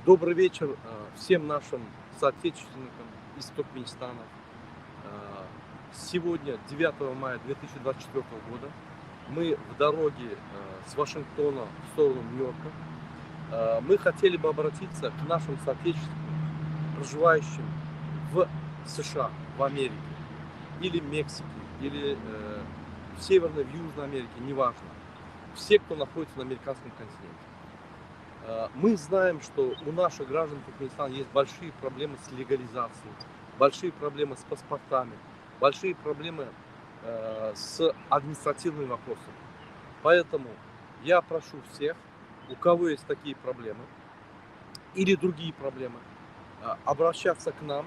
Добрый вечер всем нашим соотечественникам из Туркменистана. Сегодня, 9 мая 2024 года, мы в дороге с Вашингтона в сторону Нью-Йорка. Мы хотели бы обратиться к нашим соотечественникам, проживающим в США, в Америке, или Мексике, или в Северной, в Южной Америке, неважно. Все, кто находится на американском континенте. Мы знаем, что у наших граждан Туркменистана есть большие проблемы с легализацией, большие проблемы с паспортами, большие проблемы с административными вопросами. Поэтому я прошу всех, у кого есть такие проблемы или другие проблемы, обращаться к нам,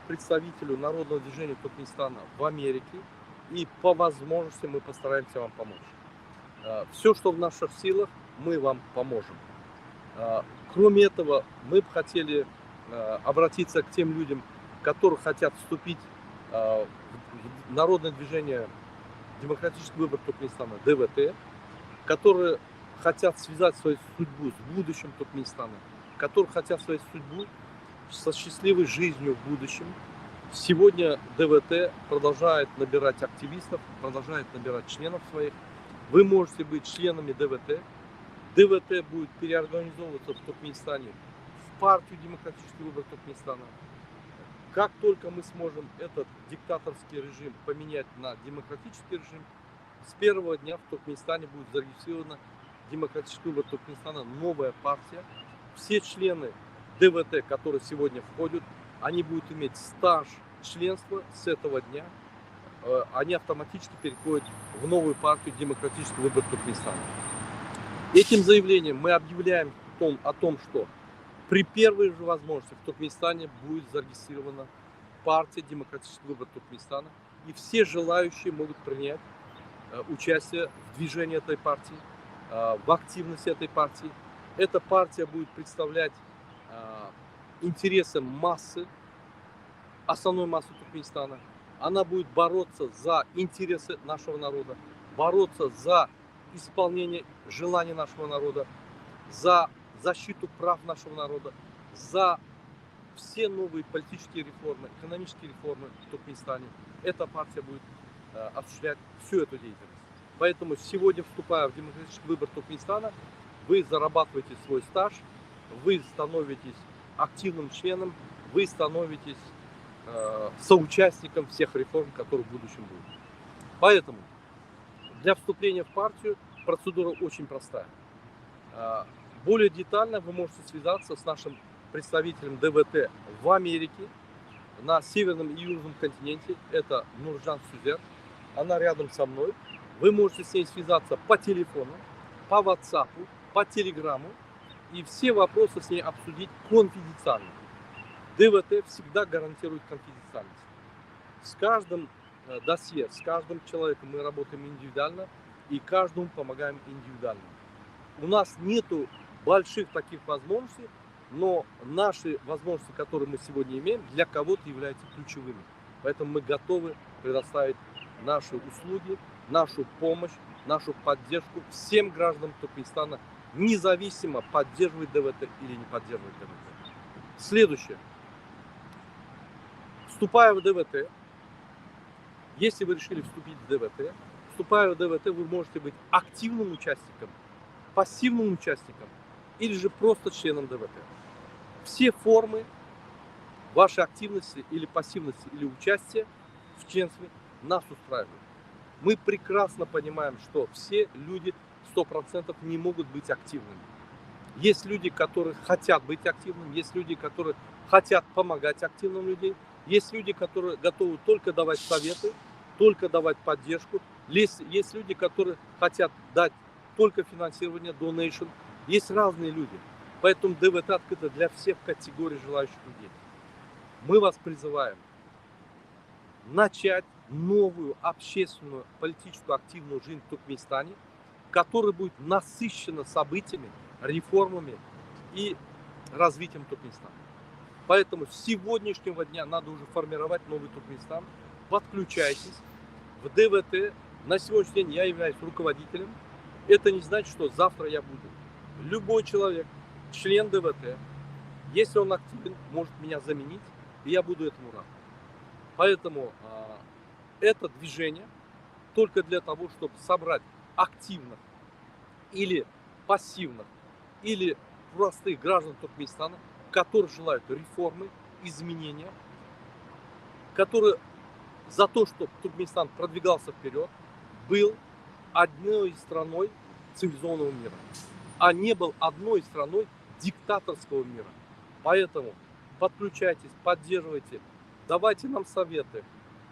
представителю Народного движения Туркменистана в Америке, и по возможности мы постараемся вам помочь. Все, что в наших силах, мы вам поможем. Кроме этого, мы бы хотели обратиться к тем людям, которые хотят вступить в Народное движение Демократический выбор Туркменистана, ДВТ, которые хотят связать свою судьбу с будущим Туркменистана, которые хотят свою судьбу со счастливой жизнью в будущем. Сегодня ДВТ продолжает набирать активистов, продолжает набирать членов своих. Вы можете быть членами ДВТ. ДВТ будет переорганизовываться в Туркменистане в партию Демократический выбор Туркменистана. Как только мы сможем этот диктаторский режим поменять на демократический режим, с первого дня в Туркменистане будет зарегистрирована Демократический выбор Туркменистана, новая партия. Все члены ДВТ, которые сегодня входят, они будут иметь стаж членства с этого дня. Они автоматически переходят в новую партию Демократический выбор Туркменистана. Этим заявлением мы объявляем о том, что при первой же возможности в Туркменистане будет зарегистрирована партия Демократический выбор Туркменистана, и все желающие могут принять участие в движении этой партии, в активности этой партии. Эта партия будет представлять интересы массы, основной массы Туркменистана. Она будет бороться за интересы нашего народа, бороться за исполнение желаний нашего народа, за защиту прав нашего народа, за все новые политические реформы, экономические реформы в Туркменистане. Эта партия будет осуществлять всю эту деятельность. Поэтому сегодня, вступая в демократический выбор Туркменистана, вы зарабатываете свой стаж, вы становитесь активным членом, вы становитесь соучастником всех реформ, которые в будущем будут. Поэтому для вступления в партию процедура очень простая. Более детально вы можете связаться с нашим представителем ДВТ в Америке, на Северном и Южном континенте. Это Нуржан Сюзер. Она рядом со мной. Вы можете с ней связаться по телефону, по WhatsApp, по Телеграму. И все вопросы с ней обсудить конфиденциально. ДВТ всегда гарантирует конфиденциальность. С каждым досье, с каждым человеком мы работаем индивидуально и каждому помогаем индивидуально. У нас нету больших таких возможностей, но наши возможности, которые мы сегодня имеем, для кого-то являются ключевыми. Поэтому мы готовы предоставить наши услуги, нашу помощь, нашу поддержку всем гражданам Туркменистана, независимо поддерживать ДВТ или не поддерживать ДВТ. Следующее. Вступая в ДВТ, если вы решили вступить в ДВТ, вступая в ДВТ, вы можете быть активным участником, пассивным участником или же просто членом ДВТ. Все формы вашей активности или пассивности или участия в членстве нас устраивают. Мы прекрасно понимаем, что все люди 100% не могут быть активными. Есть люди, которые хотят быть активными, есть люди, которые хотят помогать активным людям, есть люди, которые готовы только давать советы, только давать поддержку. Есть люди, которые хотят дать только финансирование, donation. Есть разные люди. Поэтому ДВТ открыто для всех категорий желающих людей. Мы вас призываем начать новую общественную, политическую, активную жизнь в Туркменистане, которая будет насыщена событиями, реформами и развитием Туркменистана. Поэтому с сегодняшнего дня надо уже формировать новый Туркменистан. Подключайтесь в ДВТ. На сегодняшний день я являюсь руководителем. Это не значит, что завтра я буду. Любой человек, член ДВТ, Если он активен, может меня заменить, и я буду этому рад. Поэтому это движение только для того, чтобы собрать активных или пассивных, или простых граждан Туркменистана, которые желают реформы, изменения, которые за то, чтобы Туркменистан продвигался вперед, был одной страной цивилизованного мира, а не был одной страной диктаторского мира. Поэтому подключайтесь, поддерживайте, давайте нам советы.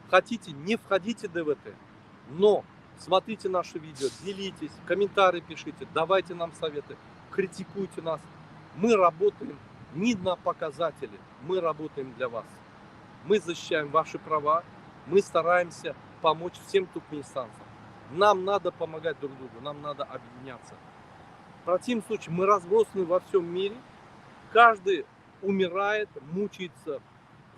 Хотите, не входите в ДВТ, но смотрите наши видео, делитесь, комментарии пишите, давайте нам советы, критикуйте нас. Мы работаем не на показатели, мы работаем для вас. Мы защищаем ваши права, мы стараемся помочь всем туркменистанцам. Нам надо помогать друг другу, нам надо объединяться. В противном случае мы разбросаны во всем мире, каждый умирает, мучается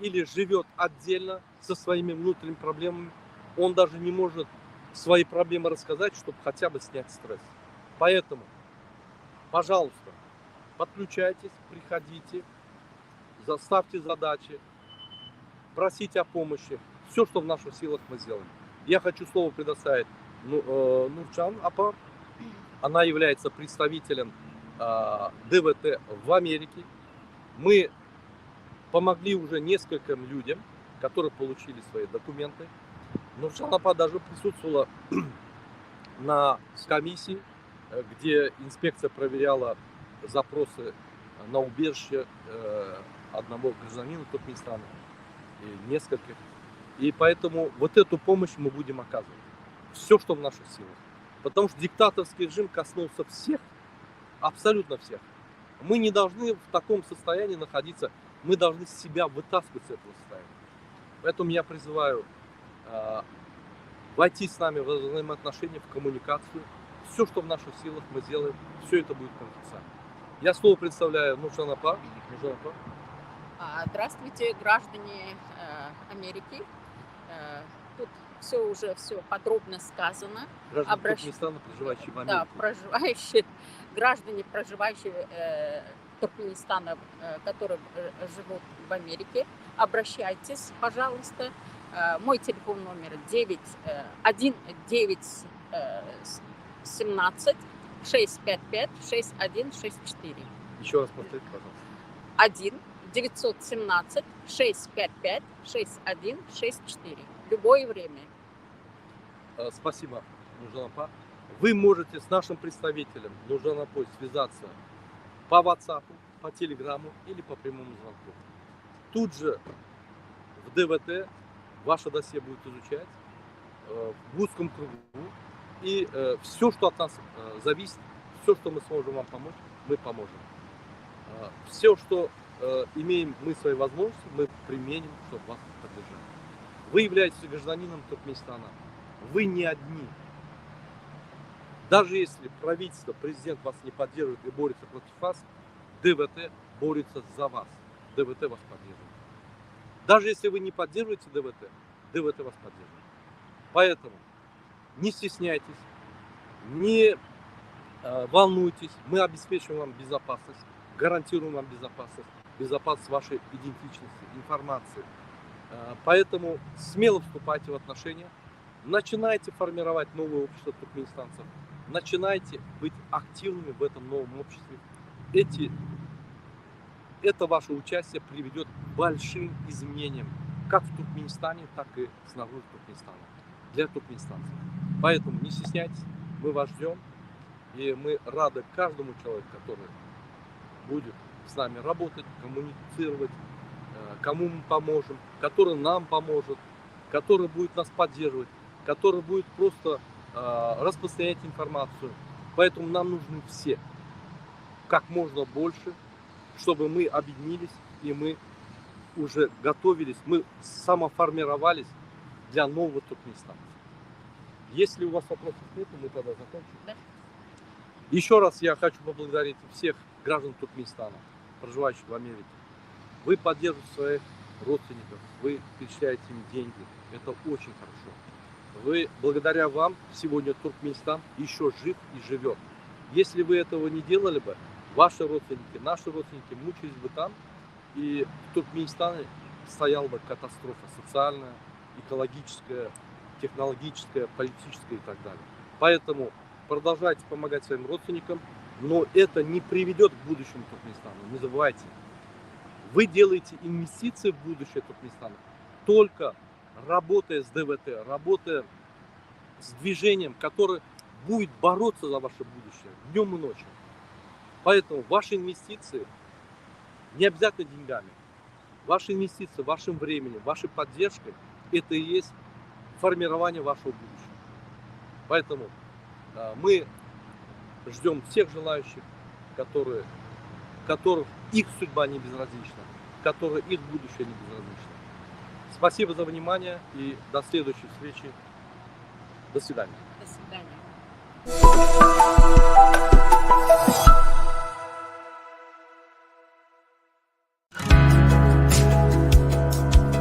или живет отдельно со своими внутренними проблемами. Он даже не может свои проблемы рассказать, чтобы хотя бы снять стресс. Поэтому, пожалуйста, подключайтесь, приходите, ставьте задачи, просите о помощи. Все, что в наших силах, мы сделаем. Я хочу слово предоставить Нурчан Апа. Она является представителем ДВТ в Америке. Мы помогли уже нескольким людям, которые получили свои документы. Нурчан Апа даже присутствовала на комиссии, где инспекция проверяла запросы на убежище одного гражданина Туркменистана и нескольких. И поэтому вот эту помощь мы будем оказывать. Все, что в наших силах. Потому что диктаторский режим коснулся всех, абсолютно всех. Мы не должны в таком состоянии находиться, мы должны себя вытаскивать с этого состояния. Поэтому я призываю войти с нами в взаимоотношения, в коммуникацию. Все, что в наших силах, мы сделаем, все это будет конфиденциально. Я слово представляю Нурчан Апа. Здравствуйте, граждане Америки. Тут все подробно сказано. Граждане Туркменистана, проживающие в Да, Америке. граждане, проживающие Туркменистана, которые живут в Америке, обращайтесь, пожалуйста. Мой телефон номер 1917 655 6164. Еще раз повторите, пожалуйста. 1-917 655 6164. Любое время. Спасибо, Нурчан Апа. Вы можете с нашим представителем Нурчан Апой связаться по WhatsApp, по Телеграму или по прямому звонку. Тут же в ДВТ ваше досье будет изучать в узком кругу. И все, что от нас зависит, все, что мы сможем вам помочь, мы поможем. Все, что имеем мы свои возможности, мы применим, чтобы вас поддержать. Вы являетесь гражданином Туркменистана. Вы не одни. Даже если правительство, президент вас не поддерживает и борется против вас, ДВТ борется за вас. ДВТ вас поддерживает. Даже если вы не поддерживаете ДВТ, ДВТ вас поддерживает. Поэтому не стесняйтесь, не волнуйтесь. Мы обеспечим вам безопасность, гарантируем вам безопасность вашей идентичности, информации. Поэтому смело вступайте в отношения, начинайте формировать новое общество туркменистанцев, начинайте быть активными в этом новом обществе. Это ваше участие приведет к большим изменениям, как в Туркменистане, так и снаружи Туркменистана, для туркменистанцев. Поэтому не стесняйтесь, мы вас ждем, и мы рады каждому человеку, который будет с нами работать, коммуницировать, кому мы поможем, который нам поможет, который будет нас поддерживать, который будет просто распространять информацию. Поэтому нам нужны все, как можно больше, чтобы мы объединились и мы уже готовились, мы самоформировались для нового Туркменистана. Если у вас вопросов нет, мы тогда закончим. Да. Еще раз я хочу поблагодарить всех граждан Туркменистана, проживающих в Америке. Вы поддерживаете своих родственников, вы перечисляете им деньги. Это очень хорошо. Благодаря вам сегодня Туркменистан еще жив и живет. Если вы этого не делали бы, ваши родственники, наши родственники мучились бы там, и в Туркменистане стояла бы катастрофа социальная, экологическая, технологическая, политическая и так далее. Поэтому продолжайте помогать своим родственникам, но это не приведет к будущему Туркменистана. Не забывайте, вы делаете инвестиции в будущее Туркменистана только работая с ДВТ, работая с движением, которое будет бороться за ваше будущее днем и ночью. Поэтому ваши инвестиции не обязательно деньгами. Ваши инвестиции, вашим временем, вашей поддержкой – это и есть формирование вашего будущего. Поэтому мы ждем всех желающих, которых их судьба не безразлична, которым их будущее не безразлично. Спасибо за внимание и до следующей встречи. До свидания. До свидания.